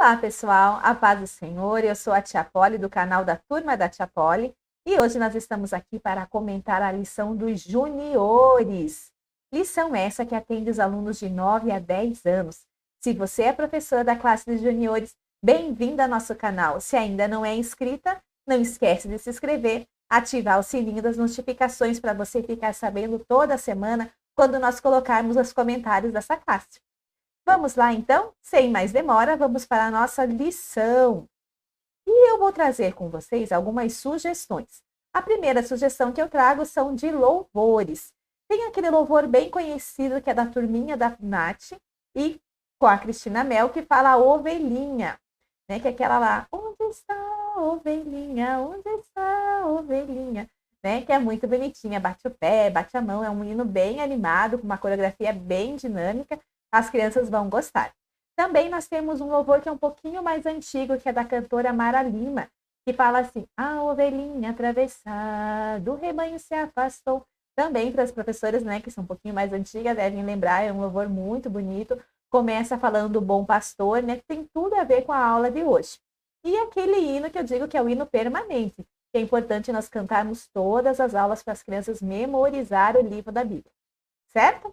Olá, pessoal, a paz do Senhor. Eu sou a Tia Poli, do canal da Turma da Tia Poli, e hoje nós estamos aqui para comentar a lição dos juniores. Lição essa que atende os alunos de 9 a 10 anos. Se você é professora da classe dos juniores, bem-vinda ao nosso canal. Se ainda não é inscrita, não esquece de se inscrever, ativar o sininho das notificações para você ficar sabendo toda semana quando nós colocarmos os comentários dessa classe. Vamos lá, então? Sem mais demora, vamos para a nossa lição. E eu vou trazer com vocês algumas sugestões. A primeira sugestão que eu trago são de louvores. Tem aquele louvor bem conhecido que é da turminha da Nath e com a Cristina Mel, que fala a ovelhinha, né? Que é aquela lá, onde está a ovelhinha, onde está a ovelhinha, né? Que é muito bonitinha, bate o pé, bate a mão, é um hino bem animado, com uma coreografia bem dinâmica. As crianças vão gostar. Também nós temos um louvor que é um pouquinho mais antigo, que é da cantora Mara Lima, que fala assim, a ovelhinha atravessar, do rebanho se afastou. Também para as professoras, né, que são um pouquinho mais antigas, devem lembrar, é um louvor muito bonito. Começa falando do bom pastor, né, que tem tudo a ver com a aula de hoje. E aquele hino que eu digo que é o hino permanente, que é importante nós cantarmos todas as aulas para as crianças memorizar o livro da Bíblia, certo?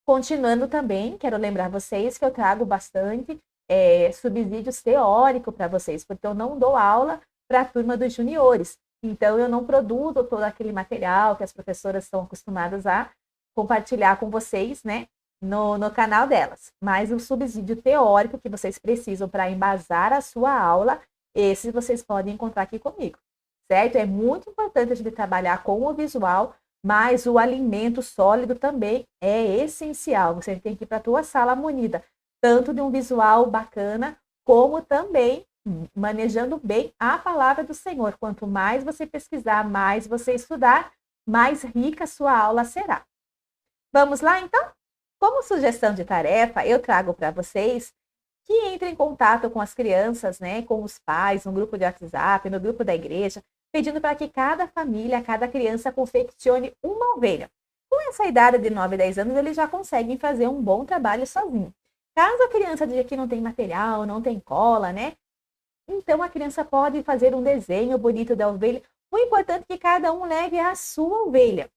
Continuando também, quero lembrar vocês que eu trago bastante subsídios teóricos para vocês, porque eu não dou aula para a turma dos juniores. Então, eu não produzo todo aquele material que as professoras estão acostumadas a compartilhar com vocês, né, no canal delas. Mas o subsídio teórico que vocês precisam para embasar a sua aula, esse vocês podem encontrar aqui comigo, certo? É muito importante a gente trabalhar com o visual, mas o alimento sólido também é essencial. Você tem que ir para a tua sala munida, tanto de um visual bacana, como também manejando bem a palavra do Senhor. Quanto mais você pesquisar, mais você estudar, mais rica a sua aula será. Vamos lá, então? Como sugestão de tarefa, eu trago para vocês que entrem em contato com as crianças, né, com os pais, no grupo de WhatsApp, no grupo da igreja, pedindo para que cada família, cada criança confeccione uma ovelha. Com essa idade de 9 a 10 anos, eles já conseguem fazer um bom trabalho sozinho. Caso a criança diga que não tem material, não tem cola, né? Então a criança pode fazer um desenho bonito da ovelha. O importante é que cada um leve a sua ovelha.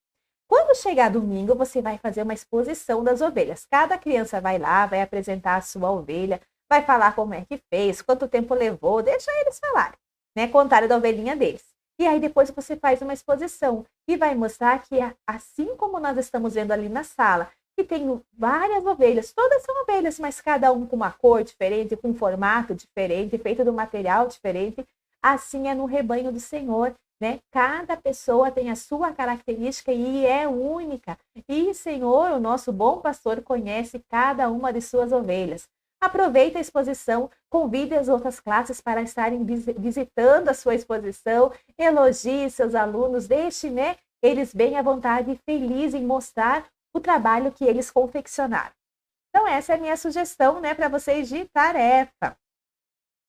Quando chegar domingo, você vai fazer uma exposição das ovelhas. Cada criança vai lá, vai apresentar a sua ovelha, vai falar como é que fez, quanto tempo levou, deixa eles falarem, né? Contarem da ovelhinha deles. E aí depois você faz uma exposição e vai mostrar que assim como nós estamos vendo ali na sala, que tem várias ovelhas, todas são ovelhas, mas cada um com uma cor diferente, com um formato diferente, feito de um material diferente, assim é no rebanho do Senhor, né? Cada pessoa tem a sua característica e é única. E o Senhor, o nosso bom pastor, conhece cada uma de suas ovelhas. Aproveite a exposição, convide as outras classes para estarem visitando a sua exposição, elogie seus alunos, deixe, né, eles bem à vontade e felizes em mostrar o trabalho que eles confeccionaram. Então, essa é a minha sugestão, né, para vocês de tarefa.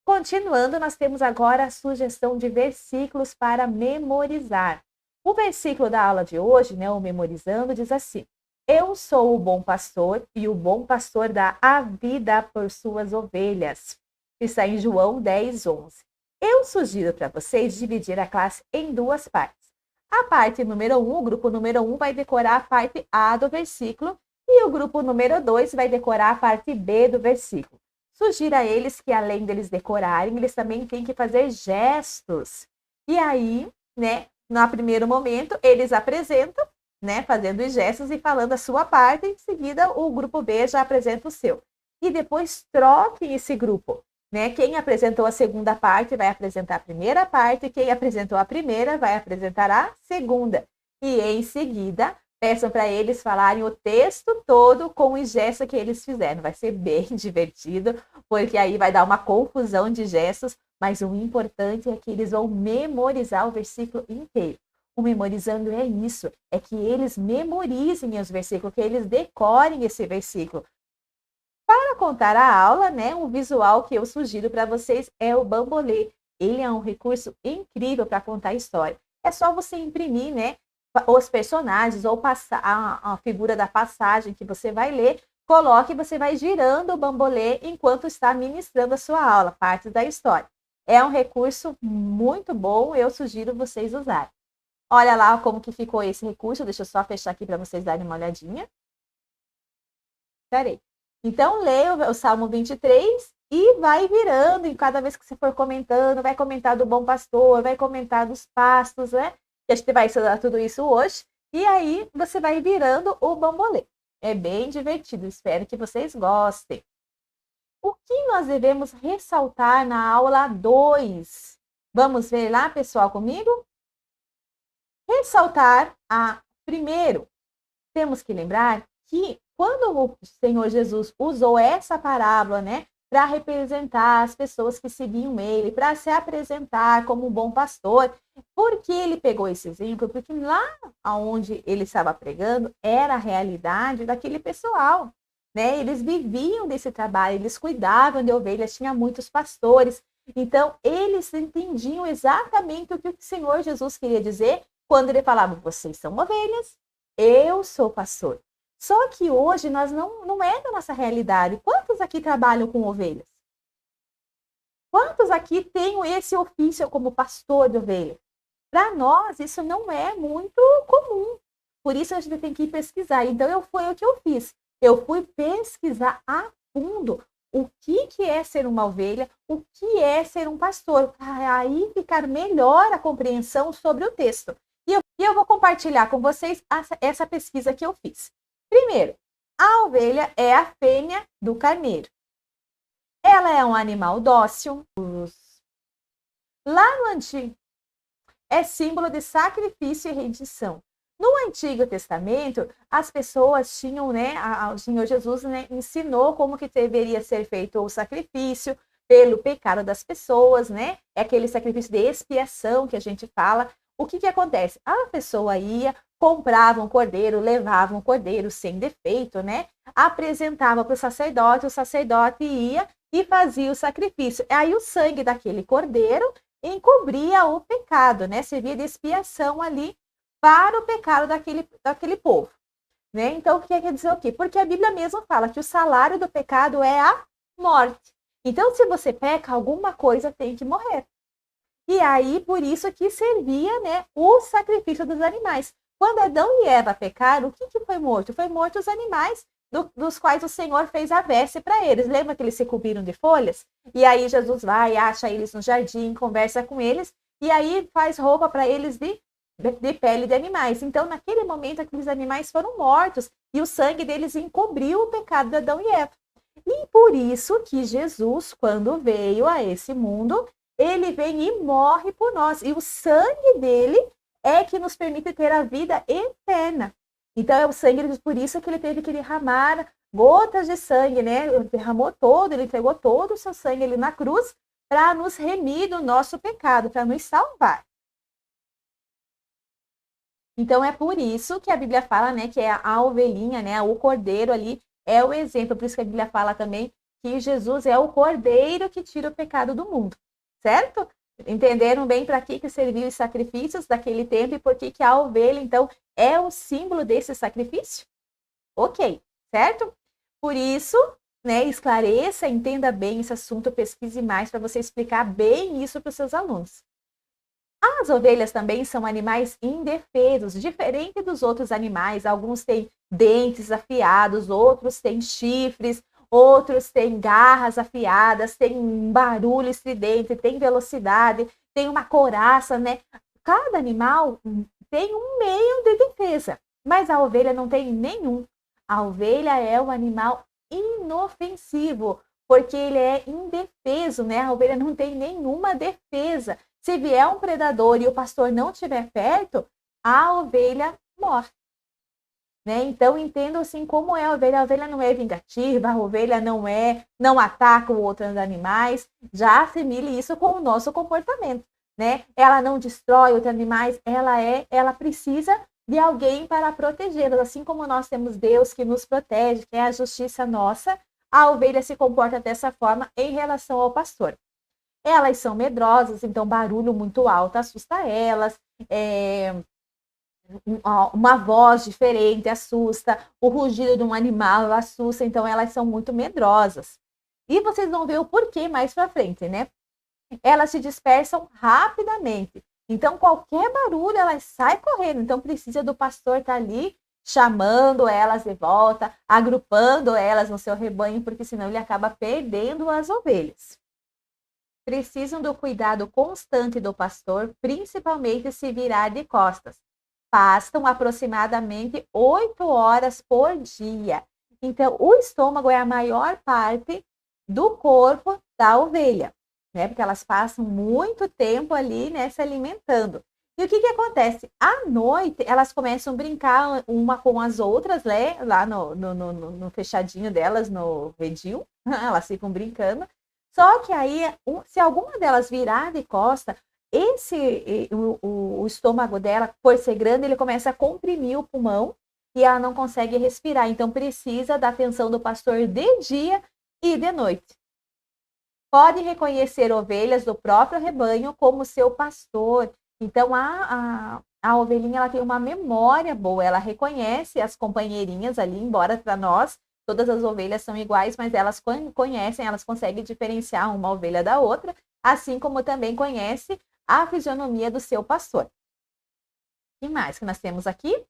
Continuando, nós temos agora a sugestão de versículos para memorizar. O versículo da aula de hoje, né, o Memorizando, diz assim: eu sou o bom pastor e o bom pastor dá a vida por suas ovelhas. Está em João 10, 11. Eu sugiro para vocês dividir a classe em duas partes. A parte número 1, o grupo número 1 vai decorar a parte A do versículo e o grupo número 2 vai decorar a parte B do versículo. Sugiro a eles que, além deles decorarem, eles também têm que fazer gestos. E aí, né, no primeiro momento, eles apresentam, né, fazendo os gestos e falando a sua parte, em seguida o grupo B já apresenta o seu. E depois troquem esse grupo, né? Quem apresentou a segunda parte vai apresentar a primeira parte, quem apresentou a primeira vai apresentar a segunda. E em seguida, peçam para eles falarem o texto todo com os gestos que eles fizeram. Vai ser bem divertido, porque aí vai dar uma confusão de gestos, mas o importante é que eles vão memorizar o versículo inteiro. O memorizando é isso, é que eles memorizem os versículos, que eles decorem esse versículo. Para contar a aula, né, um visual que eu sugiro para vocês é o bambolê. Ele é um recurso incrível para contar a história. É só você imprimir, né, os personagens ou passar a figura da passagem que você vai ler coloque e você vai girando o bambolê enquanto está ministrando a sua aula, partes da história. É um recurso muito bom, eu sugiro vocês usarem. Olha lá como que ficou esse recurso, deixa eu só fechar aqui para vocês darem uma olhadinha. Peraí. Então, leia o Salmo 23 e vai virando, e cada vez que você for comentando, vai comentar do bom pastor, vai comentar dos pastos, né? E a gente vai estudar tudo isso hoje. E aí, você vai virando o bambolê. É bem divertido, espero que vocês gostem. O que nós devemos ressaltar na aula 2? Vamos ver lá, pessoal, comigo? Ressaltar primeiro, temos que lembrar que quando o Senhor Jesus usou essa parábola, né, para representar as pessoas que seguiam ele, para se apresentar como um bom pastor, por que ele pegou esse exemplo? Porque lá onde ele estava pregando era a realidade daquele pessoal, né? Eles viviam desse trabalho, eles cuidavam de ovelhas, tinha muitos pastores. Então, eles entendiam exatamente o que o Senhor Jesus queria dizer quando ele falava: vocês são ovelhas, eu sou pastor. Só que hoje nós não é da nossa realidade. Quantos aqui trabalham com ovelhas? Quantos aqui têm esse ofício como pastor de ovelhas? Para nós, isso não é muito comum. Por isso, a gente tem que ir pesquisar. Então, foi o que eu fiz. Eu fui pesquisar a fundo o que é ser uma ovelha, o que é ser um pastor, para aí ficar melhor a compreensão sobre o texto. E eu vou compartilhar com vocês essa pesquisa que eu fiz. Primeiro, a ovelha é a fêmea do carneiro. Ela é um animal dócil. Lá no Antigo, é símbolo de sacrifício e rendição. No Antigo Testamento, as pessoas tinham, né, o Senhor Jesus, né, ensinou como que deveria ser feito o sacrifício pelo pecado das pessoas, né? É aquele sacrifício de expiação que a gente fala. O que acontece? A pessoa ia, comprava um cordeiro, levava um cordeiro sem defeito, né? Apresentava para o sacerdote ia e fazia o sacrifício. Aí o sangue daquele cordeiro encobria o pecado, né? Servia de expiação ali para o pecado daquele povo, né? Então, o que quer dizer o quê? Porque a Bíblia mesmo fala que o salário do pecado é a morte. Então, se você peca, alguma coisa tem que morrer. E aí, por isso que servia, né, o sacrifício dos animais. Quando Adão e Eva pecaram, o que foi morto? Foi morto os animais dos quais o Senhor fez a veste para eles. Lembra que eles se cobriram de folhas? E aí Jesus vai, acha eles no jardim, conversa com eles, e aí faz roupa para eles de pele de animais. Então, naquele momento, aqueles animais foram mortos, e o sangue deles encobriu o pecado de Adão e Eva. E por isso que Jesus, quando veio a esse mundo, ele vem e morre por nós. E o sangue dele é que nos permite ter a vida eterna. Então, é o sangue, por isso que ele teve que derramar gotas de sangue, né? Ele derramou todo, ele entregou todo o seu sangue ali na cruz para nos remir do nosso pecado, para nos salvar. Então, é por isso que a Bíblia fala, né, que é a ovelhinha, né, o cordeiro ali é o exemplo. Por isso que a Bíblia fala também que Jesus é o cordeiro que tira o pecado do mundo, certo? Entenderam bem para que serviam os sacrifícios daquele tempo e por que a ovelha, então, é o símbolo desse sacrifício? Ok, certo? Por isso, né, esclareça, entenda bem esse assunto, pesquise mais para você explicar bem isso para os seus alunos. As ovelhas também são animais indefesos, diferente dos outros animais. Alguns têm dentes afiados, outros têm chifres, outros têm garras afiadas, têm um barulho estridente, tem velocidade, tem uma couraça, né? Cada animal tem um meio de defesa, mas a ovelha não tem nenhum. A ovelha é um animal inofensivo, porque ele é indefeso, né? A ovelha não tem nenhuma defesa. Se vier um predador e o pastor não estiver perto, a ovelha morre. Né? Então, entenda assim como é a ovelha. A ovelha não é vingativa, a ovelha não ataca outros animais. Já assimile isso com o nosso comportamento. Né? Ela não destrói outros animais, ela precisa de alguém para protegê-los. Assim como nós temos Deus que nos protege, que é a justiça nossa, a ovelha se comporta dessa forma em relação ao pastor. Elas são medrosas, então barulho muito alto assusta elas. uma voz diferente assusta, o rugido de um animal assusta, então elas são muito medrosas. E vocês vão ver o porquê mais para frente, né? Elas se dispersam rapidamente. Então, qualquer barulho, elas saem correndo. Então, precisa do pastor estar ali chamando elas de volta, agrupando elas no seu rebanho, porque senão ele acaba perdendo as ovelhas. Precisam do cuidado constante do pastor, principalmente se virar de costas. Pastam aproximadamente 8 horas por dia. Então, o estômago é a maior parte do corpo da ovelha, né? Porque elas passam muito tempo ali, né, se alimentando. E o que acontece? À noite, elas começam a brincar uma com as outras, né? Lá no fechadinho delas, no redil, elas ficam brincando. Só que aí, se alguma delas virar de costa, o estômago dela, por ser grande, ele começa a comprimir o pulmão e ela não consegue respirar. Então, precisa da atenção do pastor de dia e de noite. Pode reconhecer ovelhas do próprio rebanho como seu pastor. Então, a ovelhinha ela tem uma memória boa, ela reconhece as companheirinhas ali, embora para nós todas as ovelhas são iguais, mas elas conhecem, elas conseguem diferenciar uma ovelha da outra, assim como também conhece a fisionomia do seu pastor. O que mais que nós temos aqui?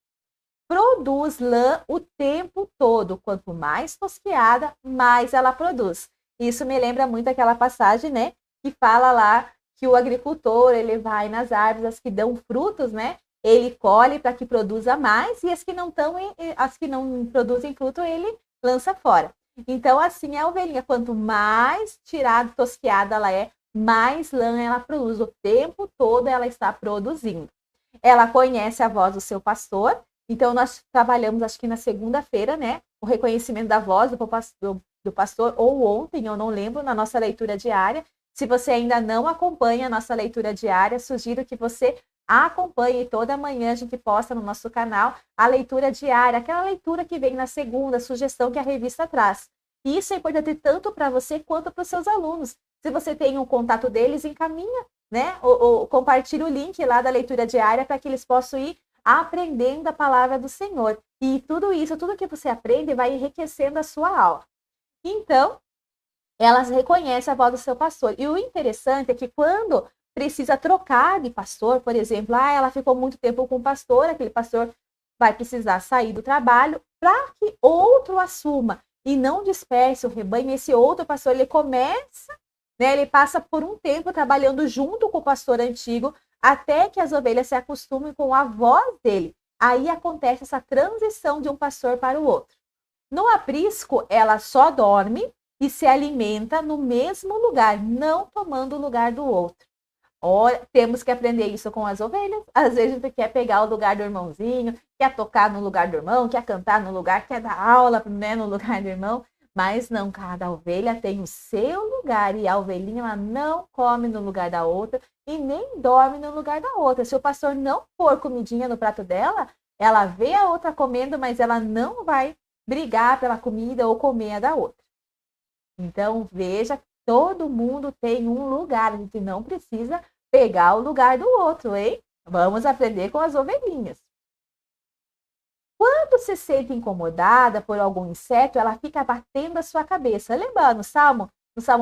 Produz lã o tempo todo. Quanto mais tosquiada, mais ela produz. Isso me lembra muito aquela passagem, né? Que fala lá que o agricultor, ele vai nas árvores, as que dão frutos, né? Ele colhe para que produza mais e as que não produzem fruto, ele lança fora. Então, assim é a ovelhinha. Quanto mais tirada, tosquiada ela é, mais lã ela produz. O tempo todo ela está produzindo. Ela conhece a voz do seu pastor. Então, nós trabalhamos, acho que na segunda-feira, né? O reconhecimento da voz do pastor, ou ontem, eu não lembro, na nossa leitura diária. Se você ainda não acompanha a nossa leitura diária, sugiro que você acompanhe. Toda manhã a gente posta no nosso canal a leitura diária, aquela leitura que vem na segunda, sugestão que a revista traz. E isso é importante tanto para você quanto para os seus alunos. Se você tem um contato deles, encaminha, né? Ou compartilha o link lá da leitura diária para que eles possam ir aprendendo a palavra do Senhor. E tudo isso, tudo que você aprende vai enriquecendo a sua aula. Então, elas reconhecem a voz do seu pastor. E o interessante é que quando precisa trocar de pastor, por exemplo, ela ficou muito tempo com o pastor, aquele pastor vai precisar sair do trabalho para que outro assuma e não disperse o rebanho. Esse outro pastor, ele começa, né, ele passa por um tempo trabalhando junto com o pastor antigo, até que as ovelhas se acostumem com a voz dele. Aí acontece essa transição de um pastor para o outro. No aprisco, ela só dorme e se alimenta no mesmo lugar, não tomando o lugar do outro. Temos que aprender isso com as ovelhas. Às vezes a gente quer pegar o lugar do irmãozinho, quer tocar no lugar do irmão, quer cantar no lugar, quer dar aula, né, no lugar do irmão. Mas não, cada ovelha tem o seu lugar e a ovelhinha ela não come no lugar da outra e nem dorme no lugar da outra. Se o pastor não pôr comidinha no prato dela, ela vê a outra comendo, mas ela não vai brigar pela comida ou comer a da outra. Então, veja, todo mundo tem um lugar, a gente não precisa pegar o lugar do outro, hein? Vamos aprender com as ovelhinhas. Quando se sente incomodada por algum inseto, ela fica batendo a sua cabeça. Lembra no Salmo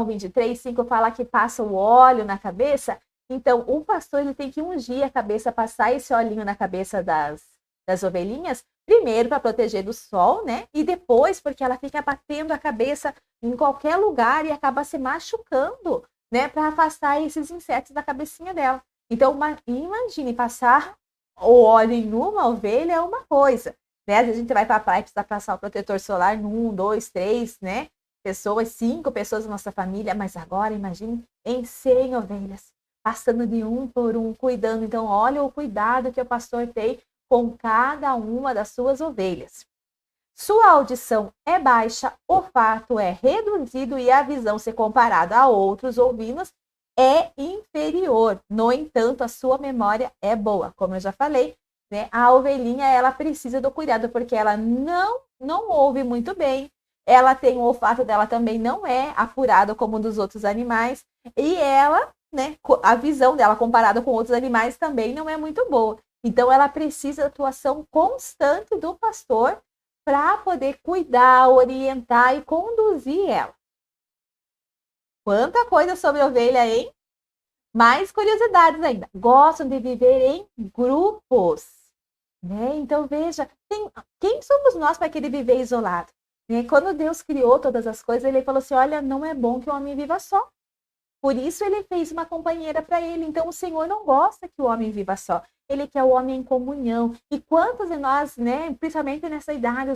23, 5 fala que passa o óleo na cabeça? Então, o pastor ele tem que ungir a cabeça, passar esse olhinho na cabeça das ovelhinhas, primeiro para proteger do sol, né? E depois porque ela fica batendo a cabeça em qualquer lugar e acaba se machucando, né? Para afastar esses insetos da cabecinha dela. Então, imagine, passar o óleo em uma ovelha é uma coisa, né? Às vezes a gente vai para a praia e precisa passar o protetor solar em 1, 2, 3, né? Pessoas, 5 pessoas da nossa família, mas agora imagine em 100 ovelhas, passando de um por um, cuidando. Então, olha o cuidado que o pastor tem com cada uma das suas ovelhas. Sua audição é baixa, o olfato é reduzido e a visão, se comparada a outros ovinos, é inferior. No entanto, a sua memória é boa. Como eu já falei, né? A ovelhinha ela precisa do cuidado porque ela não ouve muito bem. Ela tem o olfato dela também não é apurado como o dos outros animais e ela, né, a visão dela comparada com outros animais também não é muito boa. Então, ela precisa da atuação constante do pastor para poder cuidar, orientar e conduzir ela. Quanta coisa sobre ovelha, hein? Mais curiosidades ainda. Gostam de viver em grupos, né? Então, veja, quem somos nós para querer viver isolado? Né? Quando Deus criou todas as coisas, ele falou assim, olha, não é bom que o homem viva só. Por isso ele fez uma companheira para ele. Então o Senhor não gosta que o homem viva só. Ele quer o homem em comunhão. E quantos de nós, né, principalmente nessa idade,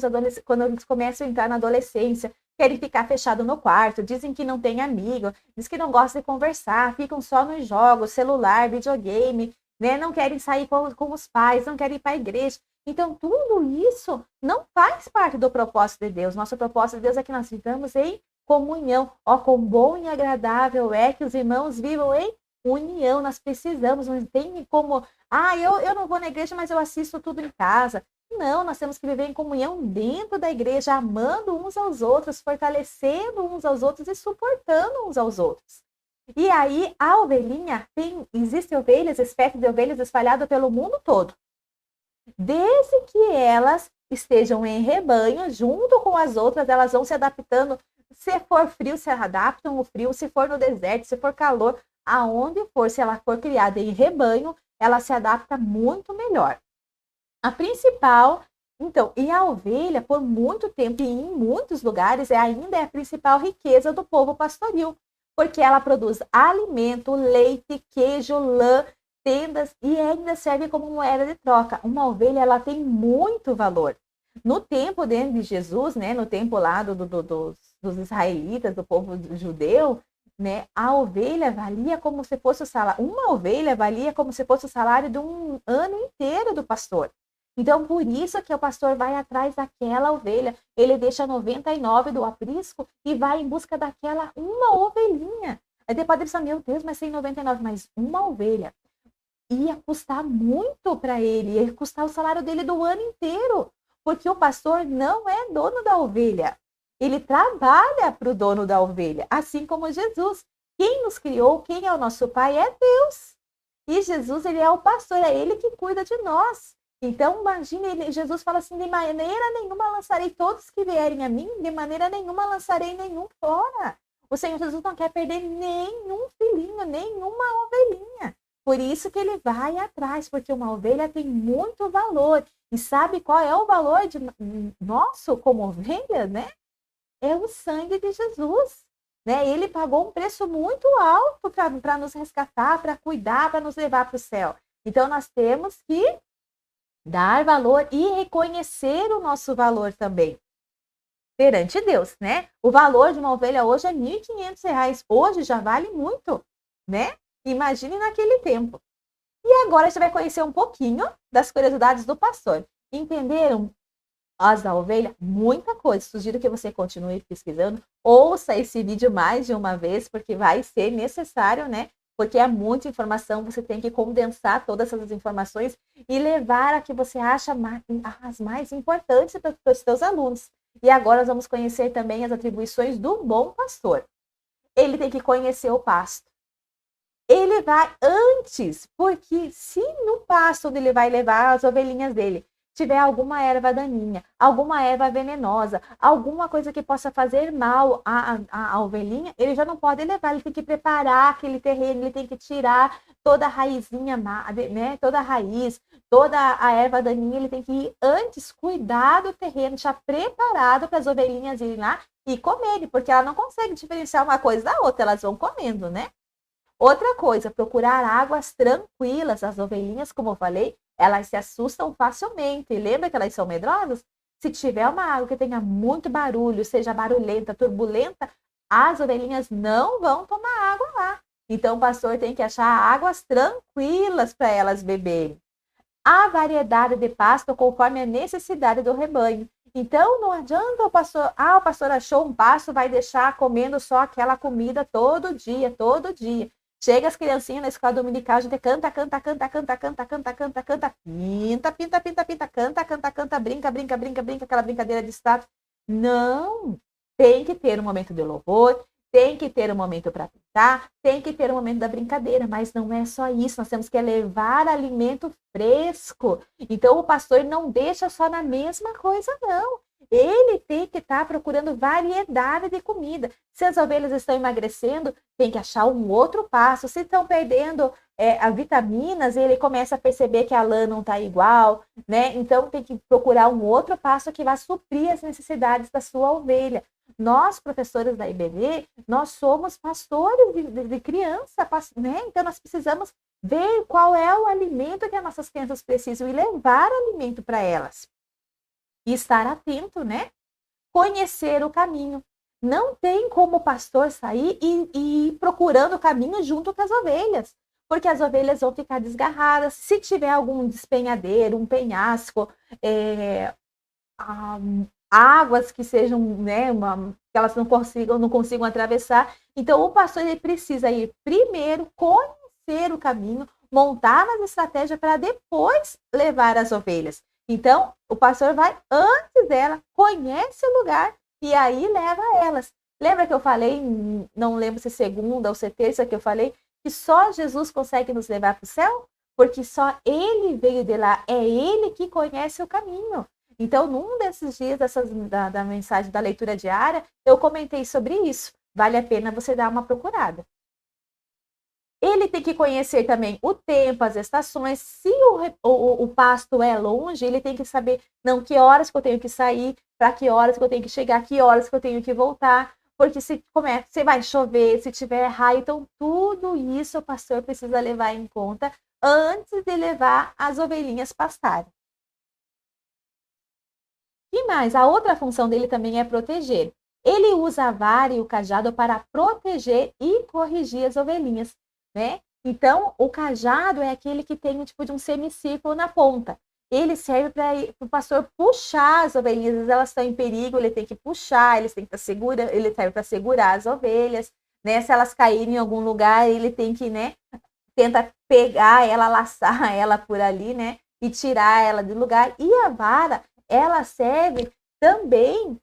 quando eles começam a entrar na adolescência, querem ficar fechado no quarto, dizem que não tem amigo, diz que não gosta de conversar, ficam só nos jogos, celular, videogame, né, não querem sair com os pais, não querem ir para a igreja. Então tudo isso não faz parte do propósito de Deus. Nosso propósito de Deus é que nós vivamos em comunhão. Ó, quão bom e agradável é que os irmãos vivam em união. Nós precisamos, não tem como, eu não vou na igreja, mas eu assisto tudo em casa. Não, nós temos que viver em comunhão dentro da igreja, amando uns aos outros, fortalecendo uns aos outros e suportando uns aos outros. E aí, a ovelhinha, existem ovelhas, espécies de ovelhas espalhadas pelo mundo todo. Desde que elas estejam em rebanho, junto com as outras, elas vão se adaptando. Se for frio, se adaptam ao frio. Se for no deserto, se for calor, aonde for, se ela for criada em rebanho, ela se adapta muito melhor. A principal, então, e a ovelha, por muito tempo e em muitos lugares, ainda é a principal riqueza do povo pastoril, porque ela produz alimento, leite, queijo, lã, tendas e ainda serve como moeda de troca. Uma ovelha, ela tem muito valor. No tempo de Jesus, né, no tempo lá dos israelitas, do povo judeu, né, a ovelha valia como se fosse o salário. Uma ovelha valia como se fosse o salário de um ano inteiro do pastor. Então, por isso que o pastor vai atrás daquela ovelha. Ele deixa 99 do aprisco e vai em busca daquela uma ovelhinha. Aí você pode pensar, meu Deus, mas tem 99, mas uma ovelha. Ia custar muito para ele, ia custar o salário dele do ano inteiro. Porque o pastor não é dono da ovelha. Ele trabalha para o dono da ovelha, assim como Jesus. Quem nos criou, quem é o nosso pai é Deus. E Jesus, ele é o pastor, é ele que cuida de nós. Então, imagine, Jesus fala assim, de maneira nenhuma lançarei todos que vierem a mim, de maneira nenhuma lançarei nenhum fora. O Senhor Jesus não quer perder nenhum filhinho, nenhuma ovelhinha. Por isso que ele vai atrás, porque uma ovelha tem muito valor. E sabe qual é o valor de nosso como ovelha, né? É o sangue de Jesus. Né? Ele pagou um preço muito alto para nos resgatar, para cuidar, para nos levar para o céu. Então, nós temos que dar valor e reconhecer o nosso valor também perante Deus, né? O valor de uma ovelha hoje é R$ 1.500. Hoje já vale muito, né? Imagine naquele tempo. E agora a gente vai conhecer um pouquinho das curiosidades do pastor. Entenderam as da ovelha? Muita coisa. Sugiro que você continue pesquisando. Ouça esse vídeo mais de uma vez, porque vai ser necessário, né? Porque é muita informação, você tem que condensar todas essas informações e levar a que você acha as mais importantes para os seus alunos. E agora nós vamos conhecer também as atribuições do bom pastor. Ele tem que conhecer o pasto. Ele vai antes, porque se no pasto onde ele vai levar as ovelhinhas dele tiver alguma erva daninha, alguma erva venenosa, alguma coisa que possa fazer mal à ovelhinha, ele já não pode levar, ele tem que preparar aquele terreno, ele tem que tirar toda a raizinha, né, toda a raiz, toda a erva daninha, ele tem que ir antes cuidar do terreno, deixar preparado para as ovelhinhas irem lá e comerem, porque ela não consegue diferenciar uma coisa da outra, elas vão comendo, né? Outra coisa, procurar águas tranquilas. As ovelhinhas, como eu falei, elas se assustam facilmente. Lembra que elas são medrosas? Se tiver uma água que tenha muito barulho, seja barulhenta, turbulenta, as ovelhinhas não vão tomar água lá. Então, o pastor tem que achar águas tranquilas para elas beberem. A variedade de pasto conforme a necessidade do rebanho. Então, não adianta o pastor achou um pasto, vai deixar comendo só aquela comida todo dia, todo dia. Chega as criancinhas na escola dominical, a gente canta, canta, canta, canta, canta, canta, canta, canta, pinta, pinta, pinta, pinta, canta, canta, canta, brinca, brinca, brinca, brinca, aquela brincadeira de status. Não! Tem que ter um momento de louvor, Tem que ter um momento para pintar, tem que ter um momento da brincadeira, mas não é só isso, nós temos que levar alimento fresco. Então, o pastor não deixa só na mesma coisa, não. Ele tem que estar procurando variedade de comida. Se as ovelhas estão emagrecendo, tem que achar um outro passo. Se estão perdendo as vitaminas, ele começa a perceber que a lã não está igual, né? Então, tem que procurar um outro passo que vai suprir as necessidades da sua ovelha. Nós, professores da IBD, nós somos pastores de criança, né? Então, nós precisamos ver qual é o alimento que as nossas crianças precisam e levar alimento para elas. E estar atento, né? Conhecer o caminho. Não tem como o pastor sair e ir procurando o caminho junto com as ovelhas, porque as ovelhas vão ficar desgarradas. Se tiver algum despenhadeiro, um penhasco, águas que sejam, né, que elas não consigam atravessar. Então, o pastor ele precisa ir primeiro conhecer o caminho, montar as estratégias para depois levar as ovelhas. Então, o pastor vai antes dela, conhece o lugar e aí leva elas. Lembra que eu falei, não lembro se segunda ou se terça que eu falei, que só Jesus consegue nos levar para o céu? Porque só ele veio de lá, é ele que conhece o caminho. Então, num desses dias da mensagem da leitura diária, eu comentei sobre isso. Vale a pena você dar uma procurada. Ele tem que conhecer também o tempo, as estações. Se o pasto é longe, ele tem que saber, não, que horas que eu tenho que sair, para que horas que eu tenho que chegar, que horas que eu tenho que voltar. Porque se vai chover, se tiver raio, então tudo isso o pastor precisa levar em conta antes de levar as ovelhinhas pastarem. E mais, a outra função dele também é proteger. Ele usa a vara e o cajado para proteger e corrigir as ovelhinhas, né? Então, o cajado é aquele que tem um tipo de um semicírculo na ponta. Ele serve para o pastor puxar as ovelhinhas. Às vezes elas estão em perigo, ele tem que puxar, ele serve para segurar as ovelhas, né? Se elas caírem em algum lugar, ele tem que, né, tenta pegar ela, laçar ela por ali, né? E tirar ela do lugar. E a vara, ela serve também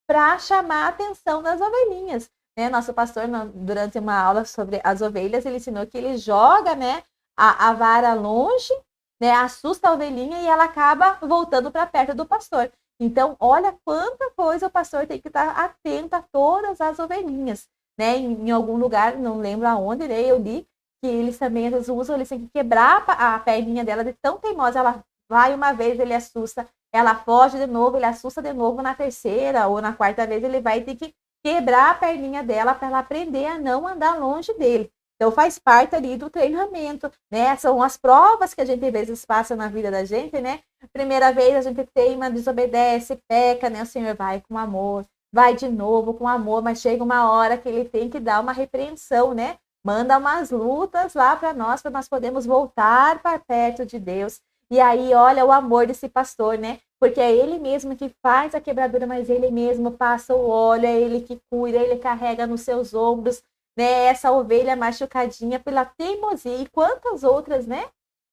para chamar a atenção das ovelhinhas, né? Nosso pastor, durante uma aula sobre as ovelhas, ele ensinou que ele joga, né, a vara longe, né, assusta a ovelhinha e ela acaba voltando para perto do pastor. Então, olha quanta coisa o pastor tem que estar atento a todas as ovelhinhas, né? Em algum lugar, não lembro aonde, né, eu li que eles também usam, eles têm que quebrar a perninha dela de tão teimosa. Ela vai uma vez, ele assusta, ela foge de novo, ele assusta de novo na terceira ou na quarta vez, ele vai ter que quebrar a perninha dela para ela aprender a não andar longe dele. Então, faz parte ali do treinamento, né? São as provas que a gente, às vezes, passa na vida da gente, né? Primeira vez, a gente teima, desobedece, peca, né? O Senhor vai com amor, vai de novo com amor, mas chega uma hora que ele tem que dar uma repreensão, né? Manda umas lutas lá para nós podermos voltar para perto de Deus. E aí, olha o amor desse pastor, né? Porque é ele mesmo que faz a quebradura, mas ele mesmo passa o óleo, é ele que cuida, ele carrega nos seus ombros, né? Essa ovelha machucadinha pela teimosia. E quantas outras, né?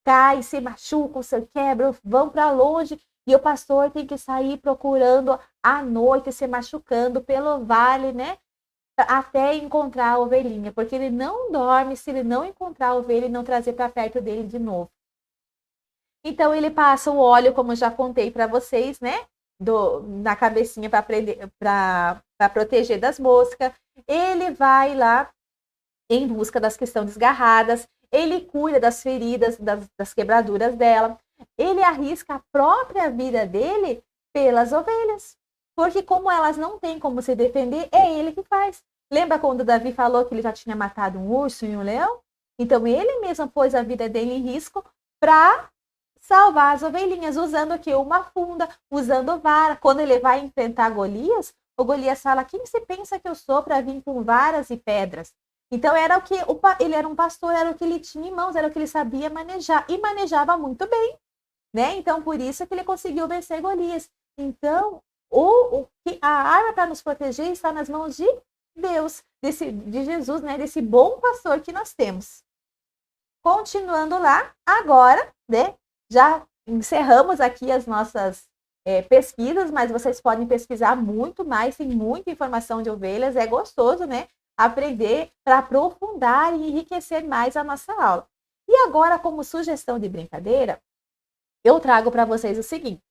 Caem, se machucam, se quebram, vão para longe. E o pastor tem que sair procurando à noite, se machucando pelo vale, né? Até encontrar a ovelhinha. Porque ele não dorme se ele não encontrar a ovelha e não trazer para perto dele de novo. Então, ele passa o óleo, como eu já contei para vocês, né? Na cabecinha para proteger das moscas. Ele vai lá em busca das que estão desgarradas. Ele cuida das feridas, das quebraduras dela. Ele arrisca a própria vida dele pelas ovelhas. Porque como elas não têm como se defender, é ele que faz. Lembra quando Davi falou que ele já tinha matado um urso e um leão? Então, ele mesmo pôs a vida dele em risco para salvar as ovelhinhas, usando o quê? Uma funda, usando vara. Quando ele vai enfrentar Golias, o Golias fala, quem você pensa que eu sou para vir com varas e pedras? Então, era o que ele era um pastor, era o que ele tinha em mãos, era o que ele sabia manejar, e manejava muito bem, né? Então, por isso que ele conseguiu vencer Golias. Então, a arma para nos proteger está nas mãos de Deus, de Jesus, né? Desse bom pastor que nós temos. Continuando lá, agora, né? Já encerramos aqui as nossas pesquisas, mas vocês podem pesquisar muito mais, tem muita informação de ovelhas, é gostoso, né? aprender para aprofundar e enriquecer mais a nossa aula. E agora, como sugestão de brincadeira, eu trago para vocês o seguinte,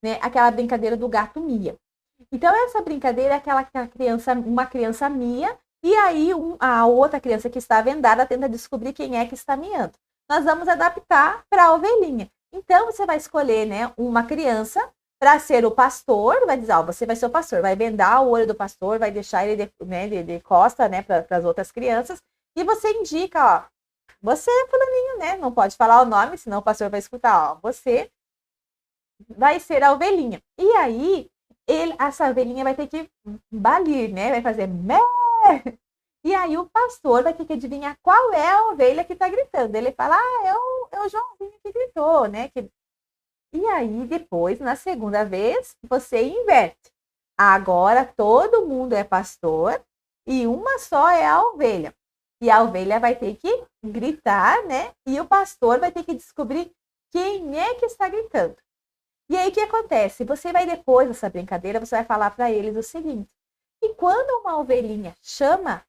né? Aquela brincadeira do gato Mia. Então, essa brincadeira é aquela que uma criança mia, e aí a outra criança que está vendada tenta descobrir quem é que está miando. Nós vamos adaptar para a ovelhinha. Então, você vai escolher, né, uma criança para ser o pastor, vai dizer, ó, você vai ser o pastor, vai vendar o olho do pastor, vai deixar ele de costa, né, para as outras crianças, e você indica, ó, você é fulaninho, né, não pode falar o nome, senão o pastor vai escutar, ó, você vai ser a ovelhinha. E aí, essa ovelhinha vai ter que balir, né, vai fazer mé. E aí o pastor vai ter que adivinhar qual é a ovelha que está gritando. Ele fala, é o Joãozinho que gritou, né, E aí, depois, na segunda vez, você inverte. Agora, todo mundo é pastor e uma só é a ovelha. E a ovelha vai ter que gritar, né? E o pastor vai ter que descobrir quem é que está gritando. E aí, o que acontece? Você vai, depois dessa brincadeira, você vai falar para eles o seguinte. E quando uma ovelhinha chama,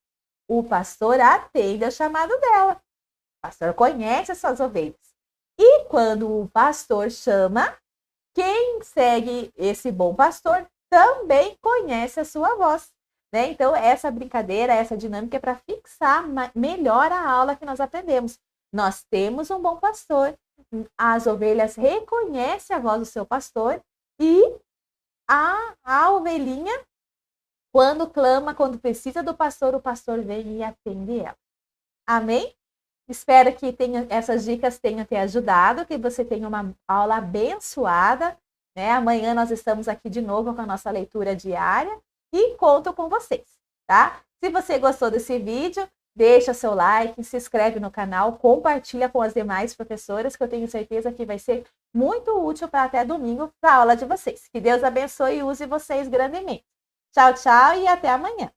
o pastor atende ao chamado dela. O pastor conhece as suas ovelhas. E quando o pastor chama, quem segue esse bom pastor também conhece a sua voz, né? Então, essa brincadeira, essa dinâmica é para fixar melhor a aula que nós aprendemos. Nós temos um bom pastor, as ovelhas reconhecem a voz do seu pastor e a ovelhinha, quando clama, quando precisa do pastor, o pastor vem e atende ela. Amém? Espero que essas dicas tenham te ajudado, que você tenha uma aula abençoada, né? Amanhã nós estamos aqui de novo com a nossa leitura diária e conto com vocês, tá? Se você gostou desse vídeo, deixa seu like, se inscreve no canal, compartilha com as demais professoras, que eu tenho certeza que vai ser muito útil para até domingo para a aula de vocês. Que Deus abençoe e use vocês grandemente. Tchau, tchau e até amanhã.